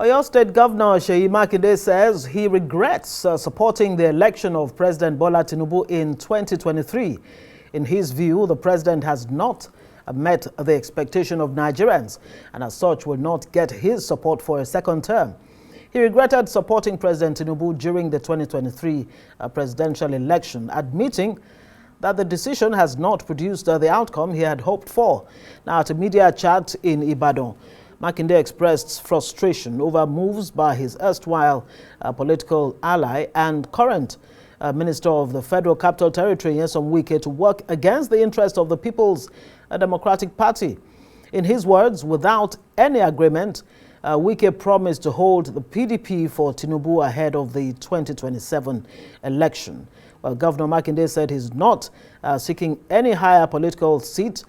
Oyo State Governor Seyi Makinde says he regrets supporting the election of President Bola Tinubu in 2023. In his view, the president has not met the expectation of Nigerians and as such will not get his support for a second term. He regretted supporting President Tinubu during the 2023 presidential election, admitting that the decision has not produced the outcome he had hoped for. Now, at a media chat in Ibadan, Makinde expressed frustration over moves by his erstwhile political ally and current Minister of the Federal Capital Territory, Wike, to work against the interest of the People's Democratic Party. In his words, without any agreement, Wike promised to hold the PDP for Tinubu ahead of the 2027 election. Well, Governor Makinde said he's not seeking any higher political seat,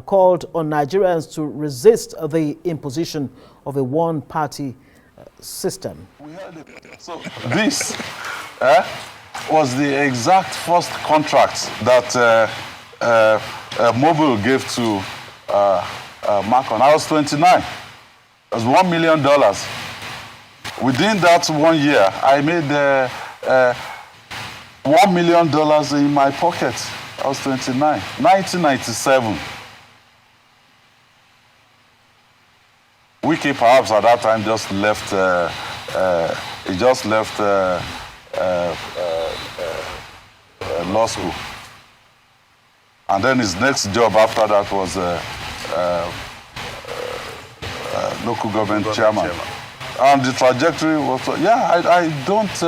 called on Nigerians to resist the imposition of a one-party system. We heard it. So this was the exact first contract that Mobile gave to Macon. I was 29. It was $1 million. Within that 1 year, I made $1 million in my pocket. I was 29. 1997. Wike perhaps at that time just left. He just left law school, and then his next job after that was local government chairman. And the trajectory was, I don't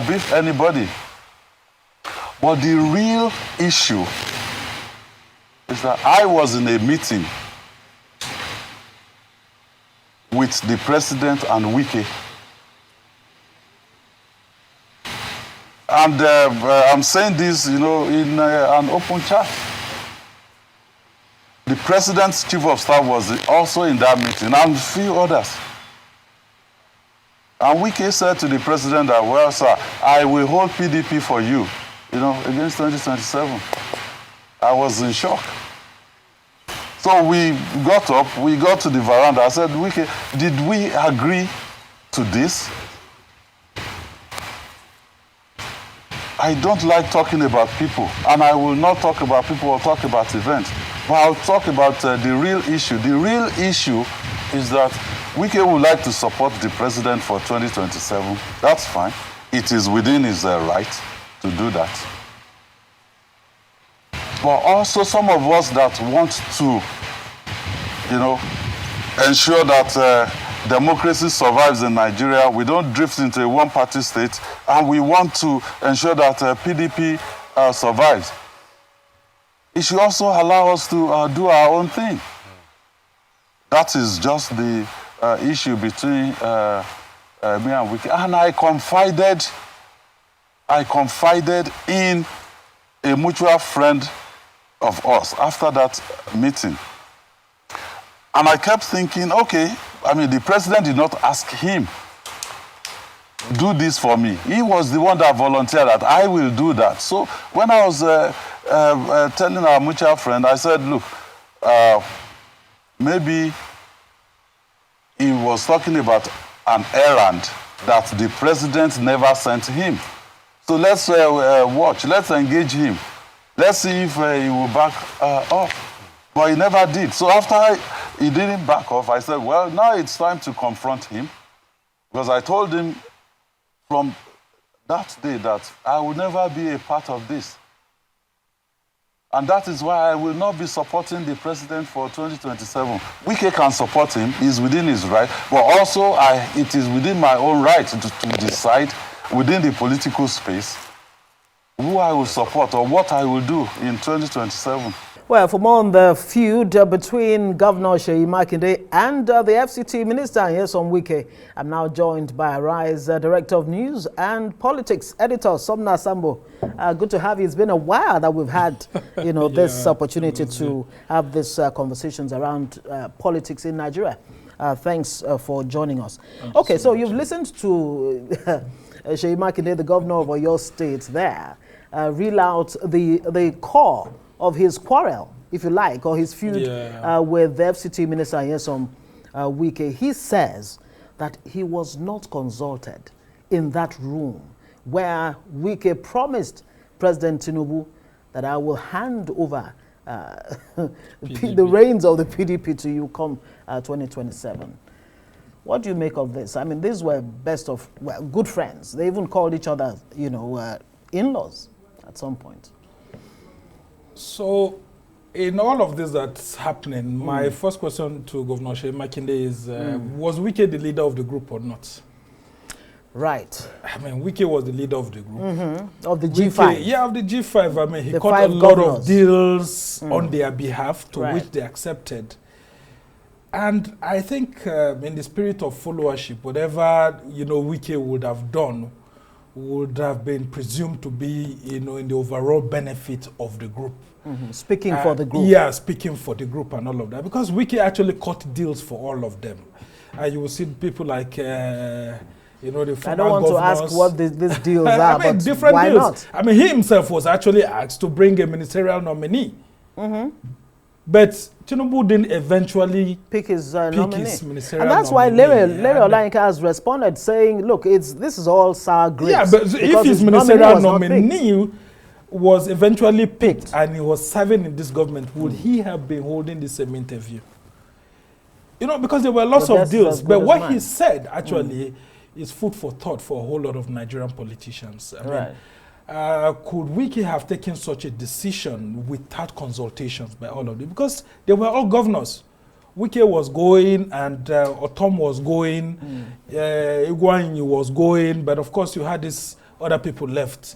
beef anybody, but the real issue is that I was in a meeting with the president and Wike. And I'm saying this, in an open chat. The president's chief of staff was also in that meeting, and a few others. And Wike said to the president that, well, sir, I will hold PDP for you, against 2027. I was in shock. So we got up, we got to the veranda. I said, Wike, did we agree to this? I don't like talking about people, and I will not talk about people or talk about events, but I'll talk about the real issue. The real issue is that Wike would like to support the president for 2027. That's fine. It is within his right to do that. But also some of us that want to, ensure that democracy survives in Nigeria. We don't drift into a one-party state, and we want to ensure that PDP survives. It should also allow us to do our own thing. That is just the issue between me and Wike. And I confided in a mutual friend of us after that meeting. And I kept thinking, okay, the president did not ask him, do this for me. He was the one that volunteered that I will do that. So when I was telling our mutual friend, I said, look, maybe he was talking about an errand that the president never sent him. So let's watch, let's engage him. Let's see if he will back off. But he never did. So after he didn't back off, I said, well, now it's time to confront him. Because I told him from that day that I will never be a part of this. And that is why I will not be supporting the president for 2027. Wike can support him, he's within his right, but also it is within my own right to decide within the political space who I will support or what I will do in 2027. Well, for more on the feud between Governor Seyi Makinde and the FCT Minister, Wike, I'm now joined by Arise Director of News and Politics Editor, Sambo. Good to have you. It's been a while that we've had, this opportunity to have these conversations around politics in Nigeria. Thanks for joining us. Okay, so you've listened to Seyi Makinde, the Governor of Oyo State there, reel out the core of his quarrel, if you like, or his feud with the FCT Minister, Wike. He says that he was not consulted in that room where Wike promised President Tinubu that I will hand over the reins of the PDP to you come 2027. What do you make of this? I mean, these were good friends. They even called each other, in-laws at some point. So, in all of this that's happening, my first question to Governor Seyi Makinde is, was Wike the leader of the group or not? Right. I mean, Wike was the leader of the group. Of the G5. Yeah, of the G5. I mean, he The cut a 5 lot governors. of deals on their behalf, to which they accepted. And I think in the spirit of followership, whatever, Wike would have done would have been presumed to be, in the overall benefit of the group. Speaking for the group. Yeah, speaking for the group and all of that. Because Wike actually cut deals for all of them. You will see people like, the former I don't want governors. to ask what these deals are, I mean, but different why deals. not? I mean, he himself was actually asked to bring a ministerial nominee. But Tinubu didn't eventually pick his nominee. Ministerial And that's nominee. why Larry Olayinka has responded saying, look, this is all sour grapes. Yeah, but if his ministerial nominee was eventually picked and he was serving in this government, would he have been holding the same interview? Because there were lots of deals. But what he said actually is food for thought for a whole lot of Nigerian politicians. I mean, could Wike have taken such a decision without consultations by all of them? Because they were all governors. Wike was going and Otom was going, Iguanyi was going, but of course you had these other people left.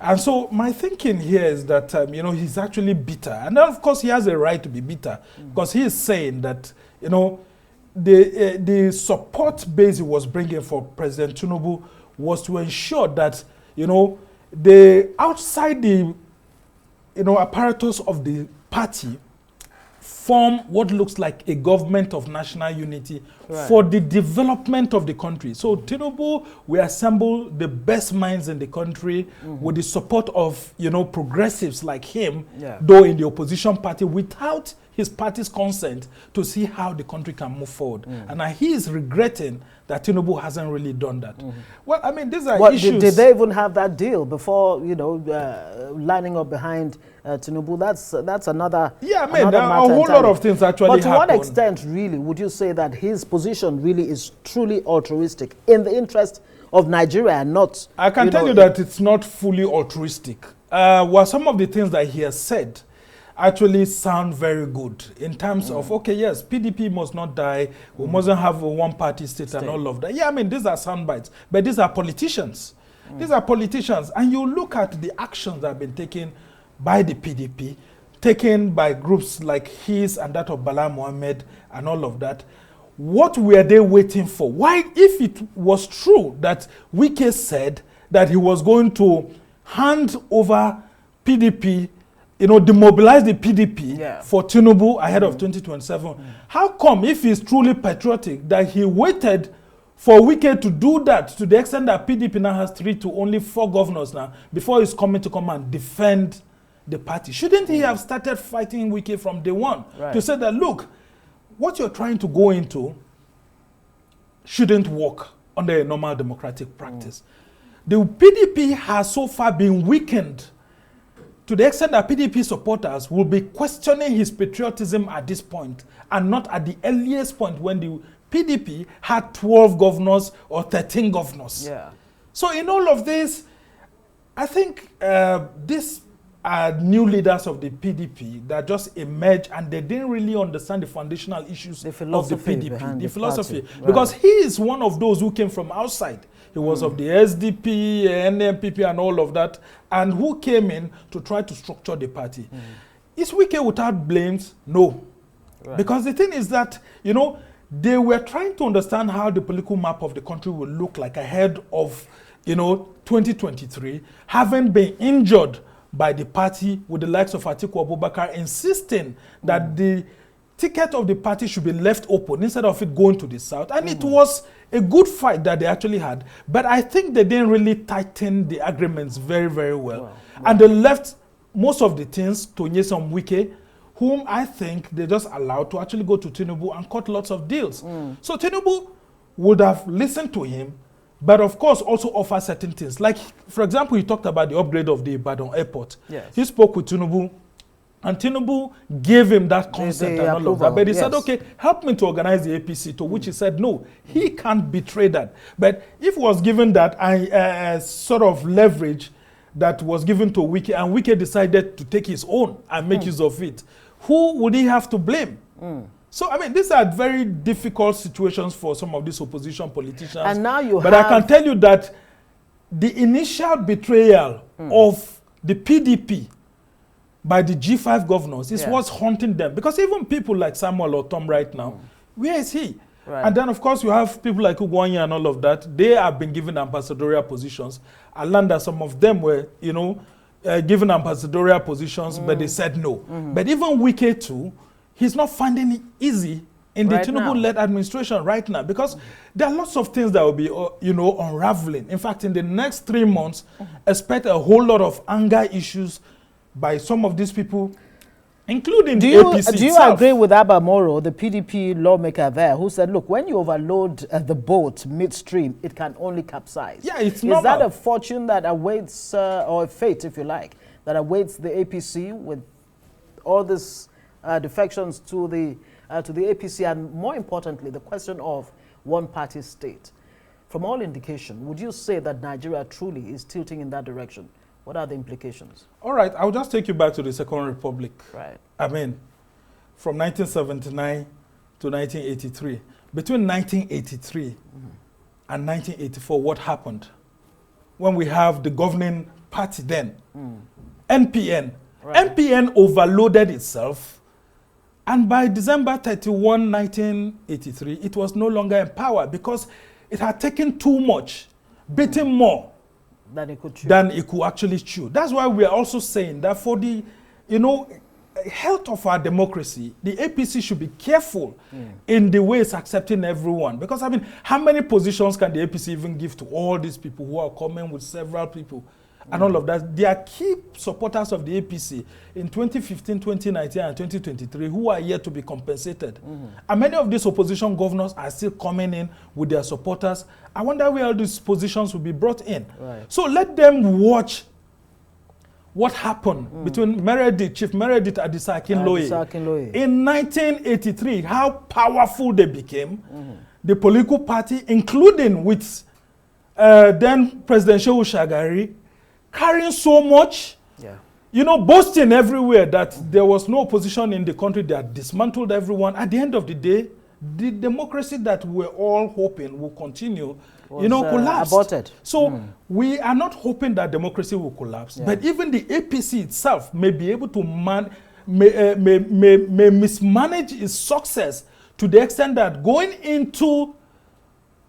And so my thinking here is that, he's actually bitter. And then of course he has a right to be bitter because he is saying that, the support base he was bringing for President Tinubu was to ensure that, the outside the, apparatus of the party form what looks like a government of national unity for the development of the country. So Tinubu will assemble the best minds in the country with the support of, progressives like him, though in the opposition party, without his party's consent to see how the country can move forward. And he is regretting that Tinubu hasn't really done that. Well, I mean, these are issues. Did they even have that deal before, lining up behind Tinubu? That's another. Yeah, I mean, a whole lot of things actually happen. But to what extent, really, would you say that his position really is truly altruistic in the interest of Nigeria and not? I can tell you that it's not fully altruistic. Well, some of the things that he has said actually sound very good in terms of, okay, yes, PDP must not die, we mustn't have a one-party state and all of that. Yeah, I mean, these are sound bites, but these are politicians. These are politicians. And you look at the actions that have been taken by the PDP, taken by groups like his and that of Bala Mohammed and all of that. What were they waiting for? Why, if it was true that Wike said that he was going to hand over PDP, demobilize the PDP for Tinubu ahead of 2027. How come, if he's truly patriotic, that he waited for Wike to do that to the extent that PDP now has 3 to only 4 governors now before he's coming to come and defend the party? Shouldn't he have started fighting Wike from day one to say that, look, what you're trying to go into shouldn't work under a normal democratic practice? The PDP has so far been weakened to the extent that PDP supporters will be questioning his patriotism at this point and not at the earliest point when the PDP had 12 governors or 13 governors. So in all of this, I think these are new leaders of the PDP that just emerged and they didn't really understand the foundational issues of the PDP. The philosophy. Because he is one of those who came from outside. He was of the SDP, NMPP and all of that, and who came in to try to structure the party. Is Wike without blames? No. Because the thing is that, they were trying to understand how the political map of the country will look like ahead of, 2023, having been injured by the party with the likes of Atiku Abubakar insisting that the ticket of the party should be left open instead of it going to the south. And it was a good fight that they actually had. But I think they didn't really tighten the agreements very, very well. And they left most of the things to Nyesom Wike, whom I think they just allowed to actually go to Tinubu and cut lots of deals. So Tinubu would have listened to him, but of course also offer certain things. Like, for example, he talked about the upgrade of the Ibadan airport. Yes. He spoke with Tinubu, and Tinubu gave him that consent and all of that. But he said, okay, help me to organize the APC, to which he said, no, he can't betray that. But if he was given that sort of leverage that was given to Wike, and Wike decided to take his own and make use of it, who would he have to blame? So, I mean, these are very difficult situations for some of these opposition politicians. And now but I can tell you that the initial betrayal of the PDP by the G5 governors is what's haunting them. Because even people like Samuel or Tom right now, where is he? Right. And then, of course, you have people like Ugwanya and all of that. They have been given ambassadorial positions. I learned that some of them were, you know, given ambassadorial positions, but they said no. But even Wike too, he's not finding it easy in the Tinubu-led administration right now, because there are lots of things that will be, you know, unraveling. In fact, in the next 3 months, expect a whole lot of anger issues by some of these people, including the APC Do you agree with Abba Moro, the PDP lawmaker there, who said, look, when you overload the boat midstream, it can only capsize? Yeah, it's normal. Is that a fortune that awaits, or a fate, if you like, that awaits the APC with all this defections to the APC, and more importantly, the question of one-party state? From all indication, would you say that Nigeria truly is tilting in that direction? What are the implications? All right, I'll just take you back to the Second Republic. Right. I mean, from 1979 to 1983. Between 1983 and 1984, what happened? When we have the governing party then, NPN. Right. NPN overloaded itself, and by December 31, 1983, it was no longer in power because it had taken too much, beaten more than it could chew. Than it could actually chew. That's why we are also saying that for the, you know, health of our democracy, the APC should be careful in the way it's accepting everyone. Because, I mean, how many positions can the APC even give to all these people who are coming with several people and all of that? They are key supporters of the APC in 2015, 2019, and 2023 who are yet to be compensated. And many of these opposition governors are still coming in with their supporters. I wonder where all these positions will be brought in. Right. So let them watch what happened between Chief Meredith Adisa Akinloye in 1983, how powerful they became, the political party, including with then President Shehu Shagari, carrying so much, you know, boasting everywhere that there was no opposition in the country. They had dismantled everyone. At the end of the day, the democracy that we're all hoping will continue, you know, collapsed. Aborted. So we are not hoping that democracy will collapse, but even the APC itself may be able to may mismanage its success to the extent that going into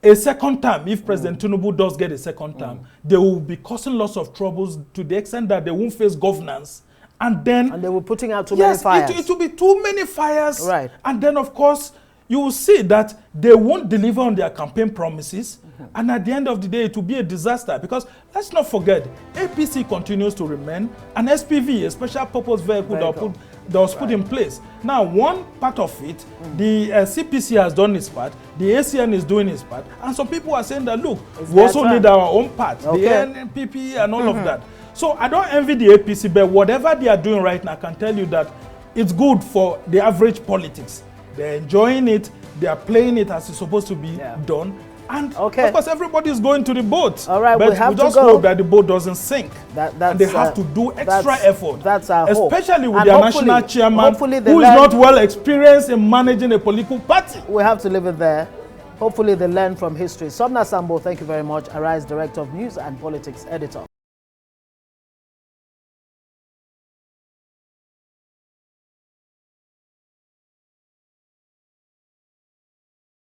a second term, if President Tinubu does get a second term, they will be causing lots of troubles to the extent that they won't face governance. And then... And they were putting out too many fires. It will be too many fires. Right. And then, of course, you will see that they won't deliver on their campaign promises. And at the end of the day, it will be a disaster. Because let's not forget, APC continues to remain an SPV, a special purpose vehicle that was put in place. Now, one part of it, the CPC has done its part, the ACN is doing its part, and some people are saying that, look, we also need our own part, the NPP and all of that. So I don't envy the APC, but whatever they are doing right now, I can tell you that it's good for the average politics. They're enjoying it, they are playing it as it's supposed to be done. And of course, everybody is going to the boat. All right, but we just hope that the boat doesn't sink. And they have to do extra effort. That's our hope. Especially with their national chairman, who is not well experienced in managing a political party. We have to leave it there. Hopefully they learn from history. Sambo, thank you very much. Arise Director of News and Politics Editor.